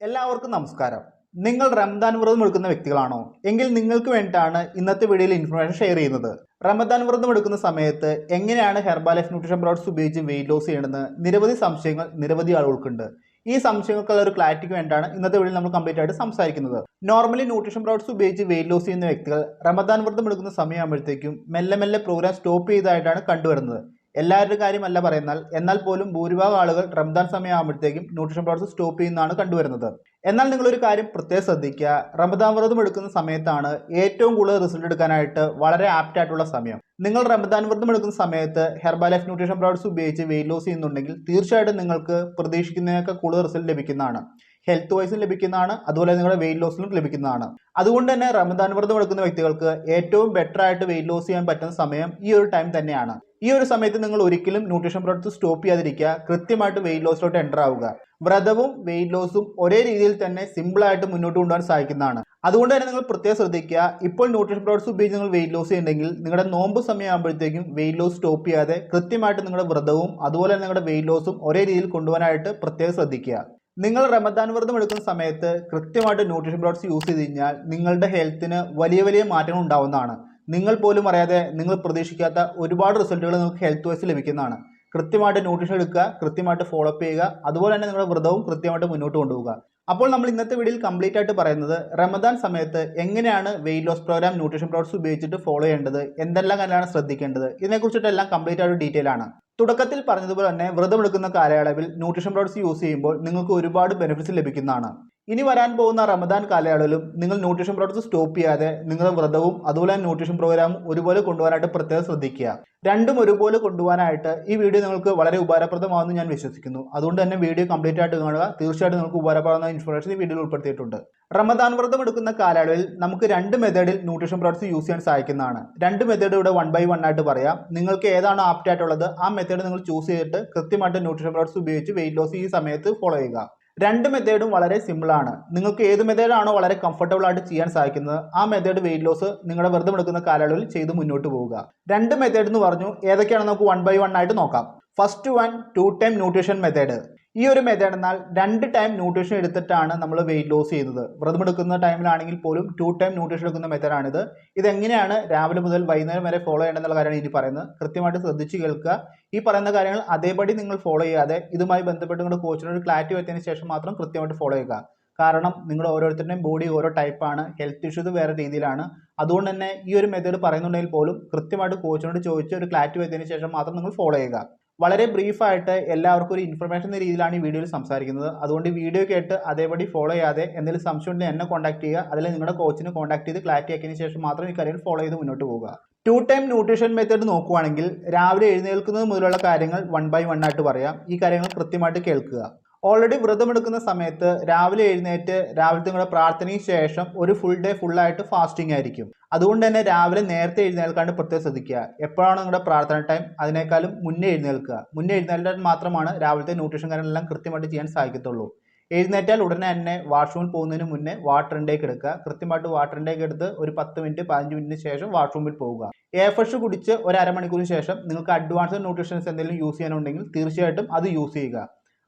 എല്ലാവർക്കും നമസ്കാരം. നിങ്ങൾ റമദാൻ വ്രതം എടുക്കുന്ന വ്യക്തികളാണോ? എങ്കിൽ നിങ്ങൾക്ക് വേണ്ടിയിട്ടാണ് ഇന്നത്തെ വീഡിയോയിൽ ഇൻഫർമേഷൻ ഷെയർ ചെയ്യുന്നത്. റമദാൻ വ്രതം എടുക്കുന്ന സമയത്ത് എങ്ങനെയാണ് ഹെർബാലൈഫ് ന്യൂട്രീഷൻ പ്രോഡക്ട്സ് ഉപയോഗിച്ച് വെയിറ്റ് ലോസ് ചെയ്യണമെന്ന് നിരവധി സംശയങ്ങൾ നിരവധി ആളുകൾക്കുണ്ട്. ഈ സംശയങ്ങൾക്കുള്ള ഒരു ക്ലാരിറ്റിക്ക് വേണ്ടിയാണ് ഇന്നത്തെ വീഡിയോയിൽ നമ്മൾ കംപ്ലീറ്റ് ആയിട്ട് സംസാരിക്കുന്നത്. നോർമലി ന്യൂട്രീഷൻ പ്രോഡക്ട്സ് ഉപയോഗിച്ച് വെയിറ്റ് ലോസ് ചെയ്യുന്ന വ്യക്തികൾ റമദാൻ വ്രതം എടുക്കുന്ന സമയമാകുമ്പോഴത്തേക്കും മെല്ലെ മെല്ലെ പ്രോഗ്രാം സ്റ്റോപ്പ് ചെയ്തതായിട്ടാണ് കണ്ടുവരുന്നത്. എല്ലാവരുടെ കാര്യമല്ല പറയുന്നാൽ, എന്നാൽ പോലും ഭൂരിഭാഗം ആളുകൾ റംദാൻ സമയമാകുമ്പോഴത്തേക്കും ന്യൂട്രീഷൻ പ്രോഡക്ട്സ് സ്റ്റോപ്പ് ചെയ്യുന്നതാണ് കണ്ടുവരുന്നത്. എന്നാൽ നിങ്ങളൊരു കാര്യം പ്രത്യേകം ശ്രദ്ധിക്കുക, റമദാൻ വ്രതം എടുക്കുന്ന സമയത്താണ് ഏറ്റവും കൂടുതൽ റിസൾട്ട് എടുക്കാനായിട്ട് വളരെ ആപ്റ്റ് ആയിട്ടുള്ള സമയം. നിങ്ങൾ റമദാൻ വ്രതം എടുക്കുന്ന സമയത്ത് ഹെർബാലൈഫ് ന്യൂട്രീഷൻ പ്രോഡക്ട്സ് ഉപയോഗിച്ച് വെയിറ്റ് ലോസ് ചെയ്യുന്നുണ്ടെങ്കിൽ തീർച്ചയായിട്ടും നിങ്ങൾക്ക് പ്രതീക്ഷിക്കുന്നതിനേക്കാൾ കൂടുതൽ റിസൾട്ട് ലഭിക്കുന്നതാണ്. ഹെൽത്ത് വൈസും ലഭിക്കുന്നതാണ്, അതുപോലെ നിങ്ങളുടെ വെയിറ്റ് ലോസിലും ലഭിക്കുന്നതാണ്. അതുകൊണ്ട് തന്നെ റമദാൻ വ്രതം എടുക്കുന്ന വ്യക്തികൾക്ക് ഏറ്റവും ബെറ്റർ ആയിട്ട് വെയിറ്റ് ലോസ് ചെയ്യാൻ പറ്റുന്ന സമയം ഈ ഒരു ടൈം തന്നെയാണ്. ഈ ഒരു സമയത്ത് നിങ്ങൾ ഒരിക്കലും ന്യൂട്രീഷൻ പ്രോഡക്ട്സ് സ്റ്റോപ്പ് ചെയ്യാതിരിക്കുക, കൃത്യമായിട്ട് വെയിറ്റ് ലോസിലോട്ട് എൻ്റർ ആവുക. വ്രതവും വെയിറ്റ് ലോസും ഒരേ രീതിയിൽ തന്നെ സിമ്പിളായിട്ട് മുന്നോട്ട് കൊണ്ടുപോകാൻ സാധിക്കുന്നതാണ്. അതുകൊണ്ട് തന്നെ നിങ്ങൾ പ്രത്യേകം ശ്രദ്ധിക്കുക, ഇപ്പോൾ ന്യൂട്രീഷൻ പ്രോഡക്ട്സ് ഉപയോഗിച്ച് നിങ്ങൾ വെയിറ്റ് ലോസ് ചെയ്യുന്നുണ്ടെങ്കിൽ നിങ്ങളുടെ നോമ്പ് സമയമാകുമ്പോഴത്തേക്കും വെയിറ്റ് ലോസ് സ്റ്റോപ്പ് ചെയ്യാതെ കൃത്യമായിട്ട് നിങ്ങളുടെ വ്രതവും അതുപോലെ തന്നെ നിങ്ങളുടെ വെയിറ്റ് ലോസും ഒരേ രീതിയിൽ കൊണ്ടുപോകാനായിട്ട് പ്രത്യേകം ശ്രദ്ധിക്കുക. നിങ്ങൾ റമദാൻ വ്രതം എടുക്കുന്ന സമയത്ത് കൃത്യമായിട്ട് ന്യൂട്രീഷൻ പ്രോഡക്ട്സ് യൂസ് ചെയ്ത് കഴിഞ്ഞാൽ നിങ്ങളുടെ ഹെൽത്തിന് വലിയ വലിയ മാറ്റങ്ങൾ ഉണ്ടാവുന്നതാണ്. നിങ്ങൾ പോലും അറിയാതെ നിങ്ങൾ പ്രതീക്ഷിക്കാത്ത ഒരുപാട് റിസൾട്ടുകൾ നിങ്ങൾക്ക് ഹെൽത്ത് വൈസ് ലഭിക്കുന്നതാണ്. കൃത്യമായിട്ട് ന്യൂട്രീഷൻ എടുക്കുക, കൃത്യമായിട്ട് ഫോളോ അപ്പ് ചെയ്യുക, അതുപോലെ തന്നെ നിങ്ങളുടെ വ്രതവും കൃത്യമായിട്ട് മുന്നോട്ട് കൊണ്ടുപോകുക. അപ്പോൾ നമ്മൾ ഇന്നത്തെ വീഡിയോയിൽ കംപ്ലീറ്റ് ആയിട്ട് പറയുന്നത് റമദാൻ സമയത്ത് എങ്ങനെയാണ് weight loss program nutrition products ഉപയോഗിച്ചിട്ട് ഫോളോ ചെയ്യേണ്ടത്, എന്തെല്ലാം കാര്യമാണ് ശ്രദ്ധിക്കേണ്ടത്, ഇതിനെക്കുറിച്ചിട്ടെല്ലാം കംപ്ലീറ്റ് ആയിട്ട് ഡീറ്റെയിൽ ആണ്. തുടക്കത്തിൽ പറഞ്ഞതുപോലെ തന്നെ വ്രതം എടുക്കുന്ന കാലയളവിൽ ന്യൂട്രീഷൻ പ്രോഡക്ട്സ് യൂസ് ചെയ്യുമ്പോൾ നിങ്ങൾക്ക് ഒരുപാട് ബെനിഫിറ്റ്സ് ലഭിക്കുന്നതാണ്. ഇനി വരാൻ പോകുന്ന റമദാൻ കാലയളവിലും നിങ്ങൾ ന്യൂട്രീഷൻ പ്രോഡക്ട്സ് സ്റ്റോപ്പ് ചെയ്യാതെ നിങ്ങളുടെ വ്രതവും അതുപോലെ ന്യൂട്രീഷൻ പ്രോഗ്രാമും ഒരുപോലെ കൊണ്ടുപോകാനായിട്ട് പ്രത്യേകം ശ്രദ്ധിക്കുക. രണ്ടും ഒരുപോലെ കൊണ്ടുപോകാനായിട്ട് ഈ വീഡിയോ നിങ്ങൾക്ക് വളരെ ഉപകാരപ്രദമാണെന്ന് ഞാൻ വിശ്വസിക്കുന്നു. അതുകൊണ്ട് തന്നെ വീഡിയോ കംപ്ലീറ്റ് ആയിട്ട് കാണുക. തീർച്ചയായിട്ടും നിങ്ങൾക്ക് ഉപകാരപ്പെടുന്ന ഇൻഫർമേഷൻ ഈ വീഡിയോയിൽ ഉൾപ്പെടുത്തിയിട്ടുണ്ട്. റമദാൻ വ്രതം എടുക്കുന്ന കാലയളവിൽ നമുക്ക് രണ്ട് മെത്തേഡിൽ ന്യൂട്രീഷൻ പ്രോഡക്ട്സ് യൂസ് ചെയ്യാൻ സാധിക്കുന്നതാണ്. രണ്ട് മെത്തേഡ് ഇവിടെ 1 by 1 ആയിട്ട് പറയാം. നിങ്ങൾക്ക് ഏതാണ് ആപ്റ്റ് ആയിട്ടുള്ളത് ആ മെത്തേഡ് നിങ്ങൾ ചൂസ് ചെയ്തിട്ട് കൃത്യമായിട്ട് ന്യൂട്രീഷൻ പ്രോഡക്ട്സ് ഉപയോഗിച്ച് വെയിറ്റ് ലോസ് ഈ സമയത്ത് ഫോളോ ചെയ്യുക. രണ്ട് മെത്തേഡും വളരെ സിമ്പിൾ ആണ്. നിങ്ങൾക്ക് ഏത് മെത്തേഡാണോ വളരെ കംഫർട്ടബിൾ ആയിട്ട് ചെയ്യാൻ സാധിക്കുന്നത് ആ മെത്തേഡ് വെയിറ്റ് ലോസ് നിങ്ങളുടെ വ്രതം എടുക്കുന്ന കാലയളവിൽ ചെയ്ത് മുന്നോട്ട് പോവുക. രണ്ട് മെത്തേഡ് എന്ന് പറഞ്ഞു, ഏതൊക്കെയാണെന്ന് നമുക്ക് 1 by 1 ആയിട്ട് നോക്കാം. First one 2 time nutrition method. ഈ ഒരു മെത്തേഡ് എന്നാൽ 2 ടൈം ന്യൂട്രീഷൻ എടുത്തിട്ടാണ് നമ്മൾ വെയിറ്റ് ലോസ് ചെയ്യുന്നത്. വ്രതം എടുക്കുന്ന ടൈമിലാണെങ്കിൽ പോലും 2 ടൈം ന്യൂട്രീഷൻ എടുക്കുന്ന മെത്തേഡാണിത്. ഇതെങ്ങനെയാണ് രാവിലെ മുതൽ വൈകുന്നേരം വരെ ഫോളോ ചെയ്യേണ്ടെന്നുള്ള കാര്യമാണ് ഇനി പറയുന്നത്. കൃത്യമായിട്ട് ശ്രദ്ധിച്ച് കേൾക്കുക. ഈ പറയുന്ന കാര്യങ്ങൾ അതേപടി നിങ്ങൾ ഫോളോ ചെയ്യാതെ ഇതുമായി ബന്ധപ്പെട്ട് നിങ്ങളുടെ കോച്ചിനോട് ക്ലാരിറ്റി വരുത്തിയതിന് ശേഷം മാത്രം കൃത്യമായിട്ട് ഫോളോ ചെയ്യുക. കാരണം നിങ്ങൾ ഓരോരുത്തരുടെയും ബോഡി ഓരോ ടൈപ്പാണ്, ഹെൽത്ത് ഇഷ്യൂസ് വേറെ രീതിയിലാണ്. അതുകൊണ്ട് തന്നെ ഈ ഒരു മെത്തേഡ് പറയുന്നുണ്ടെങ്കിൽ പോലും കൃത്യമായിട്ട് കോച്ചിനോട് ചോദിച്ച് ഒരു ക്ലാരിറ്റി വരുത്തിയതിന് ശേഷം മാത്രം നിങ്ങൾ ഫോളോ ചെയ്യുക. വളരെ ബ്രീഫായിട്ട് എല്ലാവർക്കും ഒരു ഇൻഫർമേഷൻ എന്ന രീതിയിലാണ് ഈ വീഡിയോയിൽ സംസാരിക്കുന്നത്. അതുകൊണ്ട് ഈ വീഡിയോ കേട്ട് അതേപടി ഫോളോ ചെയ്യാതെ എന്തെങ്കിലും സംശയം ഉണ്ടെങ്കിൽ എന്നെ കോൺടാക്ട് ചെയ്യുക, അല്ലെങ്കിൽ നിങ്ങളുടെ കോച്ചിനെ കോൺടാക്ട് ചെയ്ത് ക്ലാരിറ്റി ആക്കിയതിന് ശേഷം മാത്രം ഈ കാര്യങ്ങൾ ഫോളോ ചെയ്ത് മുന്നോട്ട് പോകുക. 2 ടൈം ന്യൂട്രീഷൻ മെത്തേഡ് നോക്കുവാണെങ്കിൽ രാവിലെ എഴുന്നേൽക്കുന്നത് മുതലുള്ള കാര്യങ്ങൾ 1 by 1 ആയിട്ട് പറയാം. ഈ കാര്യങ്ങൾ കൃത്യമായിട്ട് കേൾക്കുക. ഓൾറെഡി വ്രതമെടുക്കുന്ന സമയത്ത് രാവിലെ എഴുന്നേറ്റ് രാവിലത്തെ നിങ്ങളുടെ പ്രാർത്ഥനയ്ക്ക് ശേഷം ഒരു ഫുൾ ഡേ ഫുള്ളായിട്ട് ഫാസ്റ്റിംഗ് ആയിരിക്കും. അതുകൊണ്ട് തന്നെ രാവിലെ നേരത്തെ എഴുന്നേൽക്കാണ്ട് പ്രത്യേകം ശ്രദ്ധിക്കുക. എപ്പോഴാണ് നിങ്ങളുടെ പ്രാർത്ഥന ടൈം അതിനേക്കാളും മുന്നേ എഴുന്നേൽക്കുക. മുന്നേ എഴുന്നേൽക്കാൻ മാത്രമാണ് രാവിലത്തെ ന്യൂട്രീഷൻ കാര്യങ്ങളെല്ലാം കൃത്യമായിട്ട് ചെയ്യാൻ സാധിക്കത്തുള്ളൂ. എഴുന്നേറ്റാൽ ഉടനെ തന്നെ വാഷ്റൂമിൽ പോകുന്നതിന് മുന്നേ വാട്ടർ ഇൻടേക്ക് എടുക്കുക. കൃത്യമായിട്ട് വാട്ടർ ഇൻടേക്ക് എടുത്ത് ഒരു 10 മിനിറ്റ് 15 മിനിറ്റിന് ശേഷം വാഷ്റൂമിൽ പോവുക. ഫ്രഷ് കുടിച്ച് ഒരു അരമണിക്കൂറിന് ശേഷം നിങ്ങൾക്ക് അഡ്വാൻസ്ഡ് ന്യൂട്രീഷൻസ് എന്തെങ്കിലും യൂസ് ചെയ്യാനുണ്ടെങ്കിൽ തീർച്ചയായിട്ടും അത് യൂസ് ചെയ്യുക.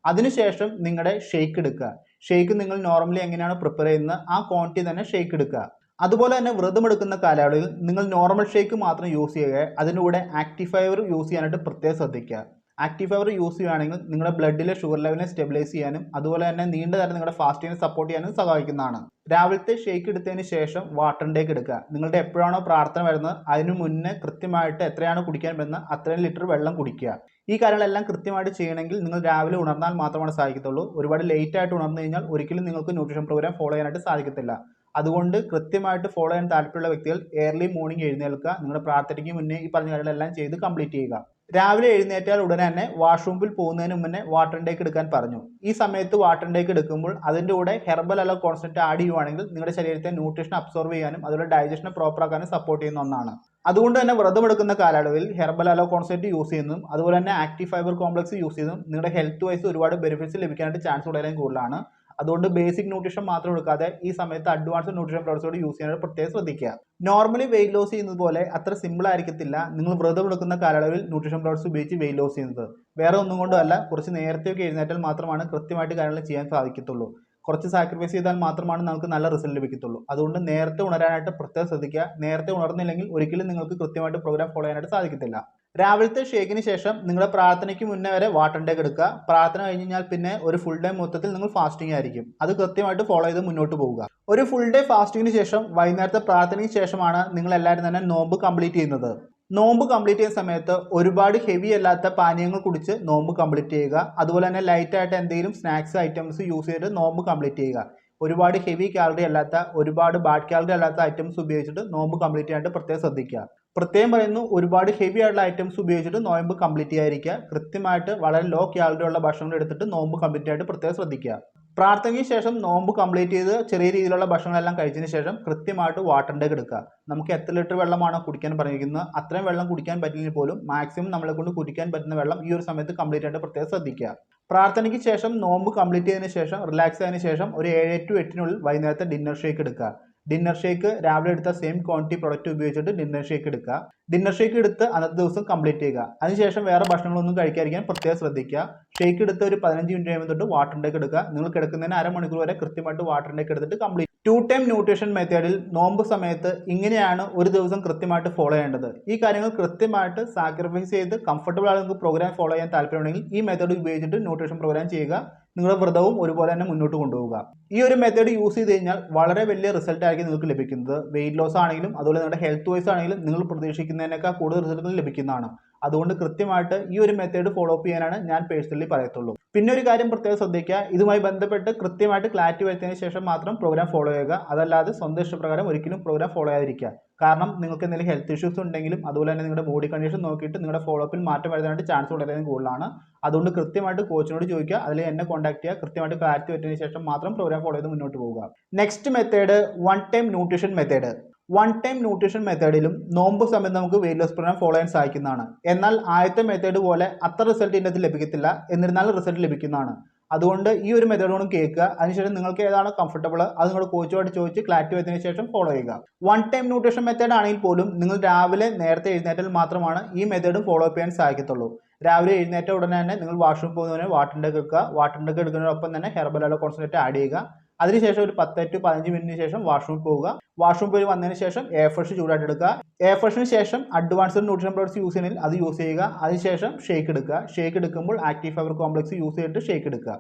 അതിനുശേഷം നിങ്ങളുടെ ഷേക്ക് എടുക്കുക. ഷേക്ക് നിങ്ങൾ നോർമലി എങ്ങനെയാണ് പ്രിപ്പയർ ചെയ്യുന്നത് ആ ക്വാണ്ടിറ്റി തന്നെ ഷേക്ക് എടുക്കുക. അതുപോലെ തന്നെ വ്രതം എടുക്കുന്ന കാലയളവിൽ നിങ്ങൾ നോർമൽ ഷേക്ക് മാത്രം യൂസ് ചെയ്യുക. അതിൻ്റെ കൂടെ ആക്റ്റീവ് ഫൈബർ യൂസ് ചെയ്യാനായിട്ട് പ്രത്യേകം ശ്രദ്ധിക്കുക. ആക്റ്റീവ് ഫൈബർ യൂസ് ചെയ്യുകയാണെങ്കിൽ നിങ്ങളുടെ ബ്ലഡിലെ ഷുഗർ ലെവലിനെ സ്റ്റെബിലൈസ് ചെയ്യാനും അതുപോലെ തന്നെ നീണ്ട നേരം നിങ്ങളുടെ ഫാസ്റ്റിങ്ങിനെ സപ്പോർട്ട് ചെയ്യാനും സഹായിക്കുന്നതാണ്. രാവിലത്തെ ഷേക്ക് എടുത്തതിന് ശേഷം വാട്ടർ ഇൻടേക്ക് എടുക്കുക. നിങ്ങളുടെ എപ്പോഴാണോ പ്രാർത്ഥന വരുന്നത് അതിന് മുന്നേ കൃത്യമായിട്ട് എത്രയാണോ കുടിക്കാൻ വരുന്നത് അത്രയും ലിറ്റർ വെള്ളം കുടിക്കുക. ഈ കാര്യങ്ങളെല്ലാം കൃത്യമായിട്ട് ചെയ്യണമെങ്കിൽ നിങ്ങൾ രാവിലെ ഉണർന്നാൽ മാത്രമാണ് സാധിക്കത്തുള്ളൂ. ഒരുപാട് ലേറ്റ് ആയിട്ട് ഉണർന്നു കഴിഞ്ഞാൽ ഒരിക്കലും നിങ്ങൾക്ക് ന്യൂട്രീഷൻ പ്രോഗ്രാം ഫോളോ ചെയ്യാനായിട്ട് സാധിക്കത്തില്ല. അതുകൊണ്ട് കൃത്യമായിട്ട് ഫോളോ ചെയ്യാൻ താല്പര്യമുള്ള വ്യക്തികൾ ഏർലി മോർണിംഗ് എഴുന്നേൽക്കുക. നിങ്ങളുടെ പ്രാർത്ഥനയ്ക്ക് മുന്നേ ഈ പറഞ്ഞ കാര്യങ്ങളെല്ലാം ചെയ്ത് കംപ്ലീറ്റ് ചെയ്യുക. രാവിലെ എഴുന്നേറ്റാൽ ഉടനെ തന്നെ വാഷ്റൂമിൽ പോകുന്നതിന് മുന്നേ വാട്ടർ ഇൻടേക്ക് എടുക്കാൻ പറഞ്ഞു. ഈ സമയത്ത് വാട്ടർ ഇൻടേക്ക് എടുക്കുമ്പോൾ അതിൻ്റെ കൂടെ ഹെർബൽ അല്ല കോൺസെൻട്രേറ്റ് ആഡ് ചെയ്യുവാണെങ്കിൽ നിങ്ങളുടെ ശരീരത്തെ ന്യൂട്രീഷൻ അബ്സോർവ് ചെയ്യാനും അതുപോലെ ഡൈജഷനെ പ്രോപ്പർ ആക്കാനും സപ്പോർട്ട് ചെയ്യുന്ന ഒന്നാണ്. അതുകൊണ്ട് തന്നെ വ്രതം എടുക്കുന്ന കാലയളവിൽ ഹെർബൽ അലോ കോൺസെൻട്രേറ്റ് യൂസ് ചെയ്യുന്നതും അതുപോലെ തന്നെ ആക്റ്റീവ് ഫൈബർ കോംപ്ലക്സ് യൂസ് ചെയ്യുന്നതും നിങ്ങളുടെ ഹെൽത്ത് വൈസ് ഒരുപാട് ബെനിഫിറ്റ്സ് ലഭിക്കാനായിട്ട് ചാൻസ് വളരെ കൂടുതലാണ്. അതുകൊണ്ട് ബേസിക് ന്യൂട്രീഷൻ മാത്രം എടുക്കാതെ ഈ സമയത്ത് അഡ്വാൻസ്ഡ് ന്യൂട്രീഷൻ പ്രോഡക്ട്സ് യൂസ് ചെയ്യാനായിട്ട് പ്രത്യേകം ശ്രദ്ധിക്കുക. നോർമലി വെയിറ്റ് ലോസ് ചെയ്യുന്നത് പോലെ അത്ര സിമ്പിൾ ആയിരിക്കത്തില്ല നിങ്ങൾ വ്രതം എടുക്കുന്ന കാലയളവിൽ ന്യൂട്രീഷൻ പ്രോഡക്ട്സ് ഉപയോഗിച്ച് വെയിറ്റ് ലോസ് ചെയ്യുന്നത്. വേറെ ഒന്നും കൊണ്ടുമല്ല, കുറച്ച് നേരത്തെയൊക്കെ എഴുന്നേറ്റാൽ മാത്രമാണ് കൃത്യമായിട്ട് കാര്യങ്ങൾ ചെയ്യാൻ സാധിക്കത്തുള്ളൂ. കുറച്ച് സാക്രിഫൈസ് ചെയ്താൽ മാത്രമാണ് നമുക്ക് നല്ല റിസൾട്ട് ലഭിക്കത്തുള്ളൂ. അതുകൊണ്ട് നേരത്തെ ഉണരാനായിട്ട് പ്രത്യേകം ശ്രദ്ധിക്കുക. നേരത്തെ ഉണർന്നില്ലെങ്കിൽ ഒരിക്കലും നിങ്ങൾക്ക് കൃത്യമായിട്ട് പ്രോഗ്രാം ഫോളോ ചെയ്യാനായിട്ട് സാധിക്കത്തില്ല. രാവിലത്തെ ഷേക്കിന് ശേഷം നിങ്ങളുടെ പ്രാർത്ഥനയ്ക്ക് മുന്നേ വരെ വാട്ടർ ഇൻടേക്ക് എടുക്കുക. പ്രാർത്ഥന കഴിഞ്ഞ് കഴിഞ്ഞാൽ പിന്നെ ഒരു ഫുൾ ഡേ മൊത്തത്തിൽ നിങ്ങൾ ഫാസ്റ്റിംഗ് ആയിരിക്കും. അത് കൃത്യമായിട്ട് ഫോളോ ചെയ്ത് മുന്നോട്ട് പോവുക. ഒരു ഫുൾ ഡേ ഫാസ്റ്റിങ്ങിന് ശേഷം വൈകുന്നേരത്തെ പ്രാർത്ഥനയ്ക്ക് ശേഷമാണ് നിങ്ങൾ എല്ലാവരും തന്നെ നോമ്പ് കംപ്ലീറ്റ് ചെയ്യുന്നത്. നോമ്പ് കംപ്ലീറ്റ് ചെയ്യുന്ന സമയത്ത് ഒരുപാട് ഹെവി അല്ലാത്ത പാനീയങ്ങൾ കുടിച്ച് നോമ്പ് കംപ്ലീറ്റ് ചെയ്യുക. അതുപോലെ തന്നെ ലൈറ്റ് ആയിട്ട് എന്തെങ്കിലും സ്നാക്സ് ഐറ്റംസ് യൂസ് ചെയ്ത് നോമ്പ് കംപ്ലീറ്റ് ചെയ്യുക. ഒരുപാട് ഹെവി കാലറി അല്ലാത്ത, ഒരുപാട് ബാഡ് കാലറി അല്ലാത്ത ഐറ്റംസ് ഉപയോഗിച്ചിട്ട് നോമ്പ് കംപ്ലീറ്റ് ചെയ്യാനായിട്ട് പ്രത്യേകം ശ്രദ്ധിക്കുക. പ്രത്യേകം പറയുന്നു, ഒരുപാട് ഹെവി ആയിട്ടുള്ള ഐറ്റംസ് ഉപയോഗിച്ചിട്ട് നോമ്പ് കംപ്ലീറ്റ് ചെയ്യാതിരിക്കുക. കൃത്യമായിട്ട് വളരെ ലോ കാലറി ഉള്ള ഭക്ഷണങ്ങൾ എടുത്തിട്ട് നോമ്പ് കംപ്ലീറ്റ് ആയിട്ട് പ്രത്യേകം ശ്രദ്ധിക്കുക. പ്രാർത്ഥനയ്ക്ക് ശേഷം നോമ്പ് കംപ്ലീറ്റ് ചെയ്ത് ചെറിയ രീതിയിലുള്ള ഭക്ഷണങ്ങളെല്ലാം കഴിച്ചതിന് ശേഷം കൃത്യമായിട്ട് വാട്ടർ ഇൻടേക്ക് എടുക്കുക. നമുക്ക് എത്ര ലിറ്റർ വെള്ളമാണോ കുടിക്കാൻ പറഞ്ഞിരിക്കുന്നത് അത്രയും വെള്ളം കുടിക്കാൻ പറ്റില്ലെങ്കിൽ പോലും മാക്സിമം നമ്മളെ കൊണ്ട് കുടിക്കാൻ പറ്റുന്ന വെള്ളം ഈ ഒരു സമയത്ത് കംപ്ലീറ്റ് ആയിട്ട് പ്രത്യേകം ശ്രദ്ധിക്കുക. പ്രാർത്ഥനയ്ക്ക് ശേഷം നോമ്പ് കംപ്ലീറ്റ് ചെയ്തതിന് ശേഷം റിലാക്സ് ആയതിനു ശേഷം ഒരു 7 to 8 വൈകുന്നേരത്തെ ഡിന്നർ ഷേക്ക് എടുക്കുക. ഡിന്നർ ഷേക്ക് രാവിലെ എടുത്ത സെയിം ക്വാണ്ടിറ്റി പ്രൊഡക്റ്റ് ഉപയോഗിച്ചിട്ട് ഡിന്നർ ഷേക്ക് എടുക്കുക. ഡിന്നർ ഷേക്ക് എടുത്ത് അന്നത്തെ ദിവസം കംപ്ലീറ്റ് ചെയ്യുക. അതിനുശേഷം വേറെ ഭക്ഷണങ്ങളൊന്നും കഴിക്കാതിരിക്കാൻ പ്രത്യേകം ശ്രദ്ധിക്കുക. ഷേക്ക് എടുത്ത് ഒരു 15 മിനിറ്റ് കഴിയുമ്പോൾ തൊട്ട് വാട്ടർ ഇൻടേക്ക് എടുക്കുക. നിങ്ങൾ കിടക്കുന്നതിന് അരമണിക്കൂർ വരെ കൃത്യമായിട്ട് വാട്ടർ ഇൻടേക്ക് എടുത്തിട്ട് കംപ്ലീറ്റ്. 2 ടൈം ന്യൂട്രീഷൻ മെത്തേഡിൽ നോമ്പ് സമയത്ത് ഇങ്ങനെയാണ് ഒരു ദിവസം കൃത്യമായിട്ട് ഫോളോ ചെയ്യേണ്ടത്. ഈ കാര്യങ്ങൾ കൃത്യമായിട്ട് സാക്രിഫൈസ് ചെയ്ത് കംഫർട്ടബിൾ ആയി നിങ്ങൾക്ക് പ്രോഗ്രാം ഫോളോ ചെയ്യാൻ താല്പര്യമുണ്ടെങ്കിൽ ഈ മെത്തേഡ് ഉപയോഗിച്ചിട്ട് ന്യൂട്രീഷൻ പ്രോഗ്രാം ചെയ്യുക. നിങ്ങളുടെ വ്രതവും ഒരുപോലെ തന്നെ മുന്നോട്ട് കൊണ്ടുപോകുക. ഈ ഒരു മെത്തേഡ് യൂസ് ചെയ്ത് കഴിഞ്ഞാൽ വളരെ വലിയ റിസൾട്ട് ആയിരിക്കും നിങ്ങൾക്ക് ലഭിക്കുന്നത്. വെയിറ്റ് ലോസ് ആണെങ്കിലും അതുപോലെ നിങ്ങളുടെ ഹെൽത്ത് വൈസ് ആണെങ്കിലും നിങ്ങൾ പ്രതീക്ഷിക്കുന്നതിനേക്കാൾ കൂടുതൽ റിസൾട്ടുകൾ ലഭിക്കുന്നതാണ്. അതുകൊണ്ട് കൃത്യമായിട്ട് ഈ ഒരു മെത്തേഡ് ഫോളോ അപ്പ് ചെയ്യാനാണ് ഞാൻ പേഴ്സണലി പറയത്തുള്ളൂ. പിന്നെ ഒരു കാര്യം പ്രത്യേകം ശ്രദ്ധിക്കുക, ഇതുമായി ബന്ധപ്പെട്ട് കൃത്യമായിട്ട് ക്ലാരിറ്റി വരുത്തിയതിനു ശേഷം മാത്രം പ്രോഗ്രാം ഫോളോ ചെയ്യുക. അതല്ലാതെ സ്വന്തം ഇഷ്ടപ്രകാരം ഒരിക്കലും പ്രോഗ്രാം ഫോളോ ചെയ്യാതിരിക്കുക. കാരണം നിങ്ങൾക്ക് എന്തെങ്കിലും ഹെൽത്ത് ഇഷ്യൂസ് ഉണ്ടെങ്കിലും അതുപോലെ തന്നെ നിങ്ങളുടെ ബോഡി കണ്ടീഷൻ നോക്കിയിട്ട് നിങ്ങളുടെ ഫോളോ അപ്പിൽ മാറ്റം വരുത്താനായിട്ട് ചാൻസ് വളരെയധികം കൂടുതലാണ്. അതുകൊണ്ട് കൃത്യമായിട്ട് കോച്ചിനോട് ചോദിക്കുക, അല്ലെങ്കിൽ എന്നെ കോൺടാക്ട് ചെയ്യുക. കൃത്യമായിട്ട് ക്ലാരിറ്റി വരുത്തിയതിനു ശേഷം മാത്രം പ്രോഗ്രാം ഫോളോ ചെയ്ത് മുന്നോട്ട് പോവുക. Next method 1 time nutrition method. 1 time nutrition മെത്തേഡിലും നോമ്പ് സമയത്ത് നമുക്ക് വെയിറ്റ് ലോസ് പ്രോഗ്രാം ഫോളോ ചെയ്യാൻ സാധിക്കുന്നതാണ്. എന്നാൽ ആദ്യത്തെ മെത്തേഡ് പോലെ അത്ര റിസൾട്ട് ഇതിനകത്ത് ലഭിക്കത്തില്ല, എന്നിരുന്നാലും റിസൾട്ട് ലഭിക്കുന്നതാണ്. അതുകൊണ്ട് ഈ ഒരു മെത്തേഡ് കൊണ്ട് കേൾക്കുക. അതിനുശേഷം നിങ്ങൾക്ക് ഏതാണ് കംഫർട്ടബിൾ അത് നിങ്ങളുടെ കോച്ചുമായിട്ട് ചോദിച്ച് ക്ലാരിറ്റി വരുന്നതിന് ശേഷം ഫോളോ ചെയ്യുക. 1 ടൈം ന്യൂട്രീഷൻ മെത്തേഡ് ആണെങ്കിൽ പോലും നിങ്ങൾ രാവിലെ നേരത്തെ എഴുന്നേറ്റാൽ മാത്രമാണ് ഈ മെത്തേഡും ഫോളോ അപ്പ് ചെയ്യാൻ സാധിക്കത്തുള്ളൂ. രാവിലെ എഴുന്നേറ്റ ഉടനെ തന്നെ നിങ്ങൾ വാഷ്റൂം പോകുന്നതിന് വാട്ടർ ഇൻടേക്ക് എടുക്കുക. വാട്ടർ ഇൻടേക്ക് എടുക്കുന്നതിനൊപ്പം തന്നെ ഹെർബൽ ഓയിൽ കോൺസെൻട്രേറ്റ് ആഡ് ചെയ്യുക. അതിനുശേഷം ഒരു 10 to 15 മിനിറ്റിന് ശേഷം വാഷ്റൂമിൽ പോവുക. വാഷ്റൂം പോയി വന്നതിന് ശേഷം എയർ ഫ്രഷ് ചൂടായിട്ട് എടുക്കുക. എയർ ഫ്രഷിന് ശേഷം അഡ്വാൻസ്ഡ് ന്യൂട്രീഷൻ പ്രോഡക്ട്സ് യൂസ് ചെയ്യണമെങ്കിൽ അത് യൂസ് ചെയ്യുക. അതിനുശേഷം ഷേക്ക് എടുക്കുക. ഷേക്ക് എടുക്കുമ്പോൾ ആക്റ്റീവ് ഫൈബർ കോംപ്ലക്സ് യൂസ് ചെയ്തിട്ട് ഷേക്ക് എടുക്കുക.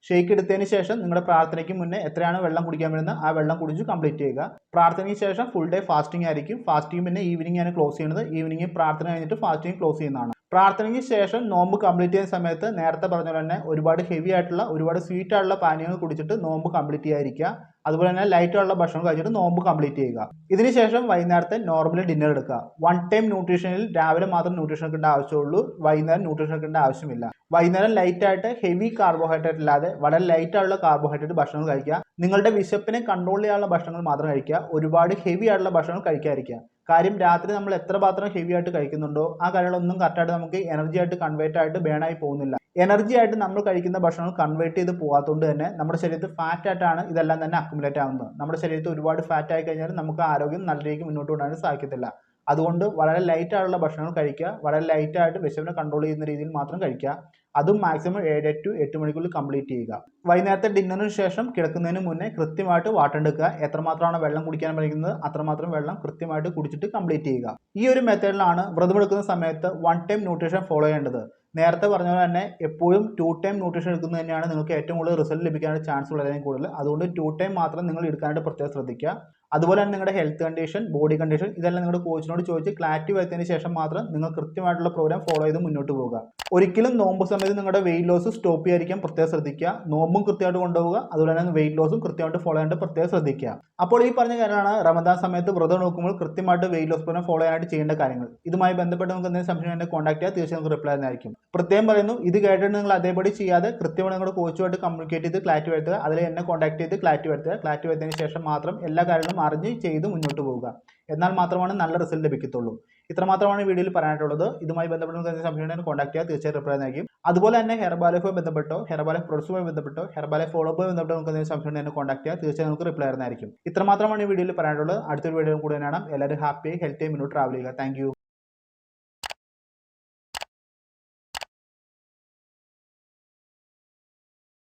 ഷേക്ക് എടുത്തതിന് ശേഷം നിങ്ങളുടെ പ്രാർത്ഥനയ്ക്ക് മുന്നേ എത്രയാണ് വെള്ളം കുടിക്കാൻ വരുന്നത് ആ വെള്ളം കുടിച്ച് കംപ്ലീറ്റ് ചെയ്യുക. പ്രാർത്ഥനയ്ക്ക് ശേഷം ഫുൾ ഡേ ഫാസ്റ്റിംഗ് ആയിരിക്കും. ഫാസ്റ്റിംഗ് പിന്നെ ഈവനിങ് ആണ് ക്ലോസ് ചെയ്യുന്നത്. ഈവനിങ് പ്രാർത്ഥന കഴിഞ്ഞിട്ട് ഫാസ്റ്റിംഗ് ക്ലോസ് ചെയ്യുന്നതാണ്. പ്രാർത്ഥനയ്ക്ക് ശേഷം നോമ്പ് കംപ്ലീറ്റ് ചെയ്യുന്ന സമയത്ത് നേരത്തെ പറഞ്ഞ പോലെ തന്നെ ഒരുപാട് ഹെവി ആയിട്ടുള്ള ഒരുപാട് സ്വീറ്റ് ആയിട്ടുള്ള പാനീയങ്ങൾ കുടിച്ചിട്ട് നോമ്പ് കംപ്ലീറ്റ് ചെയ്യാതിരിക്കുക. അതുപോലെ തന്നെ ലൈറ്റ് ആയിട്ടുള്ള ഭക്ഷണം കഴിച്ചിട്ട് നോമ്പ് കംപ്ലീറ്റ് ചെയ്യുക. ഇതിനുശേഷം വൈകുന്നേരത്തെ നോർമലി ഡിന്നർ എടുക്കുക. 1 ടൈം ന്യൂട്രീഷനിൽ രാവിലെ മാത്രം ന്യൂട്രീഷൻ എടുക്കേണ്ട ആവശ്യമുള്ളൂ, വൈകുന്നേരം ന്യൂട്രീഷൻ എടുക്കേണ്ട ആവശ്യമില്ല. വൈകുന്നേരം ലൈറ്റ് ആയിട്ട് ഹെവി കാർബോഹൈഡ്രേറ്റ് ഇല്ലാതെ വളരെ ലൈറ്റ് ആയിട്ടുള്ള കാർബോഹൈഡ്രേറ്റ് ഭക്ഷണം കഴിക്കുക. നിങ്ങളുടെ വിശപ്പിനെ കൺട്രോൾ ചെയ്യാനുള്ള ഭക്ഷണങ്ങൾ മാത്രം കഴിക്കുക. ഒരുപാട് ഹെവി ആയിട്ടുള്ള ഭക്ഷണം കഴിക്കാതിരിക്കുക. കാര്യം രാത്രി നമ്മൾ എത്ര പാത്രം ഹെവി ആയിട്ട് കഴിക്കുന്നുണ്ടോ ആ കാര്യങ്ങളൊന്നും കറക്റ്റായിട്ട് നമുക്ക് എനർജി ആയിട്ട് കൺവേർട്ട് ആയിട്ട് ബേണായി പോകുന്നില്ല. എനർജി ആയിട്ട് നമ്മൾ കഴിക്കുന്ന ഭക്ഷണങ്ങൾ കൺവേർട്ട് ചെയ്ത് പോകാത്തതുകൊണ്ട് തന്നെ നമ്മുടെ ശരീരത്തിൽ ഫാറ്റ് ആയിട്ടാണ് ഇതെല്ലാം തന്നെ അക്യുമുലേറ്റ് ആവുന്നത്. നമ്മുടെ ശരീരത്തിൽ ഒരുപാട് ഫാറ്റ് ആയി കഴിഞ്ഞാൽ നമുക്ക് ആരോഗ്യം നല്ല രീതിക്ക് മുന്നോട്ട് കൊണ്ടുപോകാൻ സാധിക്കത്തില്ല. അതുകൊണ്ട് വളരെ ലൈറ്റ് ആയിട്ടുള്ള ഭക്ഷണങ്ങൾ കഴിക്കുക. വളരെ ലൈറ്റ് ആയിട്ട് വിശപ്പിനെ കൺട്രോൾ ചെയ്യുന്ന രീതിയിൽ മാത്രം കഴിക്കുക. അതും മാക്സിമം 7 to 8 മണിക്കൂറിൽ കംപ്ലീറ്റ് ചെയ്യുക. വൈകുന്നേരത്തെ ഡിന്നറിന് ശേഷം കിടക്കുന്നതിന് മുന്നേ കൃത്യമായിട്ട് വാട്ടർ എടുക്കുക. എത്രമാത്രമാണ് വെള്ളം കുടിക്കാൻ പറയുന്നത് അത്രമാത്രം വെള്ളം കൃത്യമായിട്ട് കുടിച്ചിട്ട് കംപ്ലീറ്റ് ചെയ്യുക. ഈ ഒരു മെത്തേഡിലാണ് വ്രതമെടുക്കുന്ന സമയത്ത് 1 ടൈം ന്യൂട്രീഷൻ ഫോളോ ചെയ്യേണ്ടത്. നേരത്തെ പറഞ്ഞ പോലെ തന്നെ എപ്പോഴും 2 ടൈം ന്യൂട്രീഷൻ എടുക്കുന്നത് തന്നെയാണ് നിങ്ങൾക്ക് ഏറ്റവും കൂടുതൽ റിസൾട്ട് ലഭിക്കാനുള്ള ചാൻസ് വളരെയധികം കൂടുതൽ. അതുകൊണ്ട് 2 ടൈം മാത്രം നിങ്ങൾ എടുക്കാനായിട്ട് പ്രത്യേകം ശ്രദ്ധിക്കുക. അതുപോലെ തന്നെ നിങ്ങളുടെ ഹെൽത്ത് കണ്ടീഷൻ, ബോഡി കണ്ടീഷൻ ഇതെല്ലാം നിങ്ങളുടെ കോച്ചിനോട് ചോദിച്ച് ക്ലാരിറ്റി വരുത്തിയതിന് ശേഷം മാത്രം നിങ്ങൾ കൃത്യമായിട്ടുള്ള പ്രോഗ്രാം ഫോളോ ചെയ്ത് മുന്നോട്ട് പോകുക. ഒരിക്കലും നോമ്പ് സമയത്ത് നിങ്ങളുടെ വെയിറ്റ് ലോസ് സ്റ്റോപ്പ് ചെയ്യാതിരിക്കാൻ പ്രത്യേകം ശ്രദ്ധിക്കുക. നോമ്പും കൃത്യമായിട്ട് കൊണ്ടുപോകുക. അതുപോലെ തന്നെ വെയിറ്റ് ലോസും കൃത്യമായിട്ട് ഫോളോ ചെയ്യാനായിട്ട് പ്രത്യേകം ശ്രദ്ധിക്കുക. അപ്പോൾ ഈ പറഞ്ഞ കാര്യമാണ് റമദാൻ സമയത്ത് വ്രതം നോക്കുമ്പോൾ കൃത്യമായിട്ട് വെയിറ്റ് ലോസ് പ്രോഗ്രാം ഫോളോ ചെയ്യാനായിട്ട് ചെയ്യേണ്ട കാര്യങ്ങൾ. ഇതുമായി ബന്ധപ്പെട്ട് നിങ്ങൾക്ക് എന്തെങ്കിലും സംശയം എന്നെ കോൺടാക്ട് ചെയ്യുക. തീർച്ചയായും നിങ്ങൾക്ക് റിപ്ലൈ തന്നെയായിരിക്കും. പ്രത്യേകം പറയുന്നു, ഇത് കേട്ടിട്ട് നിങ്ങൾ അതേപടി ചെയ്യാതെ കൃത്യമായി നിങ്ങളുടെ കോച്ചുമായിട്ട് കമ്മ്യൂണിക്കേറ്റ് ചെയ്ത് ക്ലാരിറ്റി വരുത്തുക. അതിൽ എന്നെ കോൺടാക്ട് ചെയ്ത് ക്ലാരിറ്റി വരുത്തുക. ക്ലാരിറ്റി വരുത്തിയതിന് ശേഷം മാത്രം എല്ലാ കാര്യങ്ങളും അറിഞ്ഞ് ചെയ്ത് മുന്നോട്ട് പോവുക. എന്നാൽ മാത്രമാണ് നല്ല റിസൾട്ട് ലഭിക്കത്തുള്ളൂ. ഇത്രമാത്രമാണ് വീഡിയോയിൽ പറയാനായിട്ടുള്ളത്. ഇതുമായി ബന്ധപ്പെട്ട് നിങ്ങൾക്ക് സംശയം കോൺടാക്ട് ചെയ്യുക. തീർച്ചയായും റിപ്ലൈ നൽകും. അതുപോലെ തന്നെ ഹെർബാലൈഫുമായി ബന്ധപ്പെട്ടോ ഹെർബാലൈഫ് പ്രൊഡക്ട്സുമായി ബന്ധപ്പെട്ടോ ഹെർബാലൈഫ് ഫോളോ അപ്പ് ബന്ധപ്പെട്ടോ നിങ്ങൾക്ക് എന്തെങ്കിലും സംശയം എന്നെ കോൺടാക്ട് ചെയ്യുക. തീർച്ചയായും നമുക്ക് റിപ്ലൈ തരുന്നതായിരിക്കും. ഇത്രമാത്രമാണ് ഈ വീഡിയോയിൽ പറയാനുള്ളത്. അടുത്തൊരു വീഡിയോ കൂടെ കാണാം. എല്ലാവരും ഹാപ്പി ഹെൽത്തി മുന്നോട്ട് ട്രാവൽ ചെയ്യുക. Thank you.